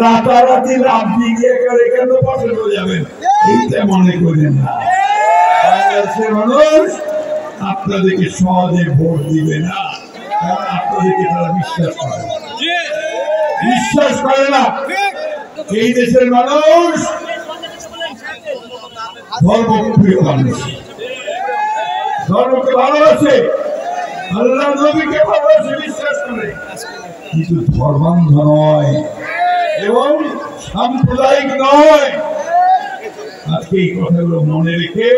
রাতারাতি লাভ দিয়ে করে কেন পছন্দ যাবেন এইটা মনে করেন না। বাংলাদেশের মানুষ আপনাদেরকে সহজে ভোট দিবে না, কারণ আপনাদেরকে তারা বিশ্বাস করে না। এই দেশের মানুষ ধর্মপ্রিয় মানুষ, ধর্মকে ভালোবাসে, আল্লাহ নবীকে ভালোবাসে, বিশ্বাস করে, কিন্তু ধর্মান্ধ নয় এবং সাম্প্রদায়িক নয়। আজকে এই কথাগুলো মনে রেখে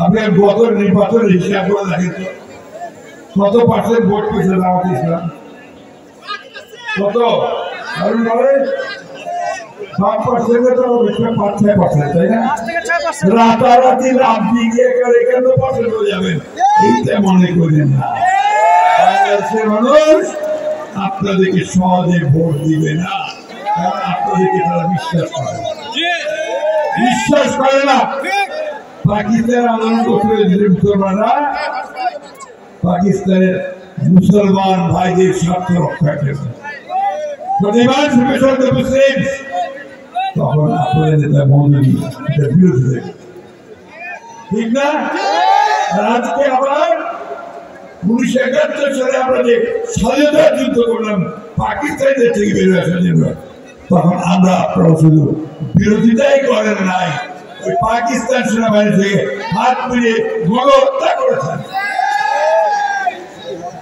আপনি গত নির্বাচনের হিসাব করে দেখেন কত পার্সেন্ট ভোট পেয়েছে জামাত ইসলাম, কত রাতারাতি লাভ দিয়ে করে কেন পছন্দ যাবেন এইটা মনে করেন না। বাংলাদেশের মানুষ আপনাদেরকে সহজে ভোট দিবে না, কারণ আপনাদেরকে তারা বিশ্বাস করে না। পাকিস্তান আন্দোলন করতে মুসলমানরা পাকিস্তানের মুসলমান ভাইদের স্বার্থ রক্ষা করেছে, তখন আপনাদের নেতা মৌলভী বিরোধী, ঠিক না? আজকে আবার 1971 সালে আমরা যে স্বাধীনতার যুদ্ধ করলাম পাকিস্তানের থেকে বেরোয় আসার জন্য, তখন আমরা আপনারা শুধু বিরোধিতাই করেন নাই, ওই পাকিস্তান সেনাবাহিনী থেকে হাত মিলিয়ে গণহত্যা করেছেন।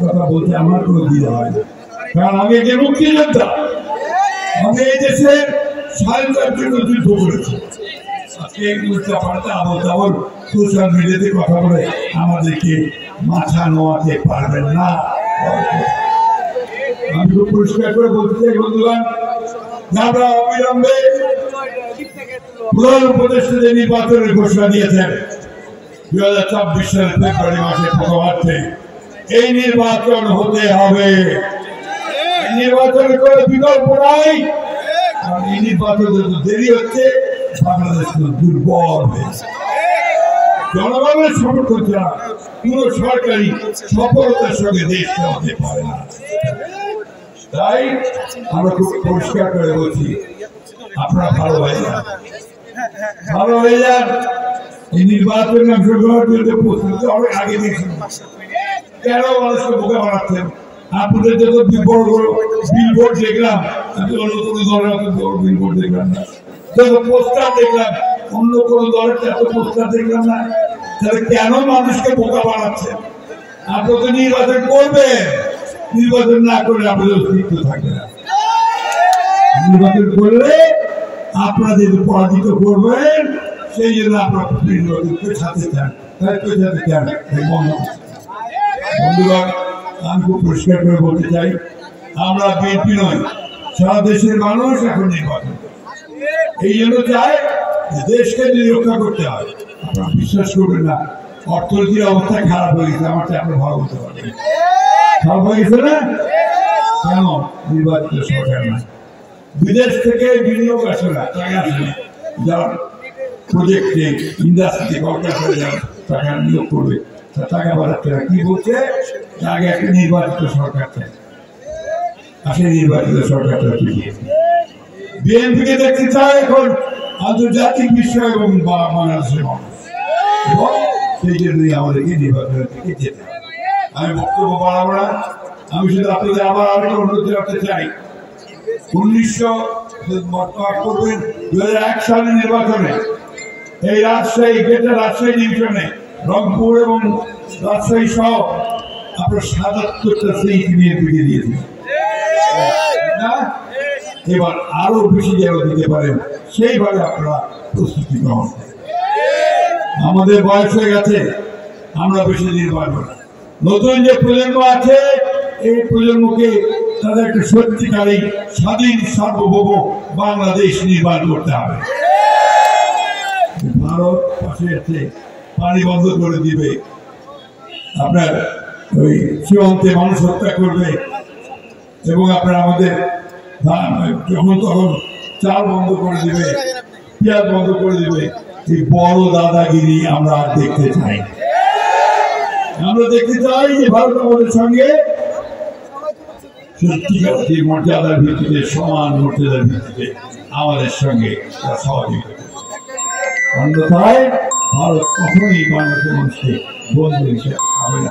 কথা বলতে আমার কোনো দ্বিধা হয় না, কারণ আমি একজন মুক্তিযোদ্ধা, আমি এই দেশের স্বাধীনতার জন্য যুদ্ধ করেছি। সোশ্যাল মিডিয়াতে কথা বলে আমাদেরকে মাথা নোয়াতে পারবেন না। আমি খুব পরিষ্কার করে বলতে চাই বন্ধুগণ, আমরা অবিলম্বে প্রধান উপদেষ্টা যে নির্বাচনের ঘোষণা দিয়েছেন 2024 সালের ফেব্রুয়ারি মাসে প্রথমার্ধে, এই নির্বাচন হতে হবে। নির্বাচনের কোনো বিকল্প নাই, কারণ এই নির্বাচন যত দেরি হচ্ছে বাংলাদেশ দুর্বল হয়েছে। জনগণের সমর্থন ছাড়া কোন সরকারি সফলতার সঙ্গে দেশ চালাতে পারে না। তাই আমরা খুব পরিষ্কার করে বলছি, আপনারা ভালো হয়ে যান, ভালো হয়ে যান। এই নির্বাচনে অংশগ্রহণ করতে প্রস্তুত হবে আগে দেখুন কেন মানুষকে বোকা বানাচ্ছেন। আপনাদের যত বিলবোর্ড দেখলাম, অন্য কোনো দলের বিলবোর্ড দেখলাম না, যত পোস্টার দেখলাম অন্য কোনো দলের এত পোস্টার দেখলাম না। তাহলে কেন মানুষকে বোকা বানাচ্ছেন? আপনারা তো নির্বাচন করবেন, নির্বাচন না করলে আপনাদের অস্তিত্ব থাকে না। নির্বাচন করলে আপনারা যদি পরাজিত করবেন, সেই জন্য আপনারা নির্বাচনকে সাথে চান, বন্ধুগণ। আমি খুব পরিষ্কার করে বলতে চাই, আমরা বিএনপি নয়, সারা দেশের মানুষ এখন নির্বাচন এই জন্য চায় যে দেশকে যদি রক্ষা করতে হয়। আপনারা বিশ্বাস করবেন না, অর্থনীতির অবস্থা খারাপ হয়ে গেছে, আমার চেয়ে আপনারা ভালো বলতে পারবেন। খারাপ হয়ে গেছে না? কেন? নির্বাচিত সরকার না, বিদেশ থেকে বিনিয়োগ আসে না, টাকা আসে না। যারা প্রজেক্টে ইন্ডাস্ট্রিতে কলকাতায় যারা টাকা নিয়োগ করবে, টাকা বাড়াচ্ছে না। কি বলছে? আগে একটা নির্বাচিত সরকার চাই, আসলে নির্বাচিত সরকারটা বিএনপিকে দেখতে চায় এখন আন্তর্জাতিক বিষয় এবং বাংলাদেশের মানুষ, এবং সেই জন্যই আমাদেরকে নির্বাচনের দিকে যেতে হবে। আমি বক্তব্য বাড়াবো না, আমি শুধু আপনাদের আবার আরেকটা অনুরোধ রাখতে চাই। 2001 সালের নির্বাচনে এই রাজশাহী গ্রেটার রাজশাহী ডিভিশনে রংপুর এবং রাজশাহী সহ আপনার ৭৭টা সিট বিএনপিকে দিয়েছেন। এবার আরো বেশি যেন দিতে পারেন সেইভাবে আপনারা প্রস্তুতি গ্রহণ করেন। আমাদের বয়স হয়ে গেছে, আমরা বেশি দিন পারবো না। নতুন যে প্রজন্ম আছে, এই প্রজন্মকে তাদের একটা সত্যিকারী স্বাধীন সার্বভৌম বাংলাদেশ নির্মাণ করতে হবে। ভারত পাশে আছে, পানি বন্ধ করে দিবে, আপনার ওই সীমান্তে মানুষ হত্যা করবে, এবং আপনার আমাদের যখন তখন চাল বন্ধ করে দিবে, পেঁয়াজ বন্ধ করে দিবে। এই বড় দাদাগিরি আমরা আর দেখতে চাই। আমরা দেখতে চাই যে ভারত আমাদের সঙ্গে সত্যিকারের মর্যাদার ভিত্তিতে সমান মর্যাদার ভিত্তিতে আমাদের সঙ্গে সহযোগিতা অন্যথায় ভারত কখনোই বাংলাদেশের মানুষকে বন্ধু হিসেবে হবে না।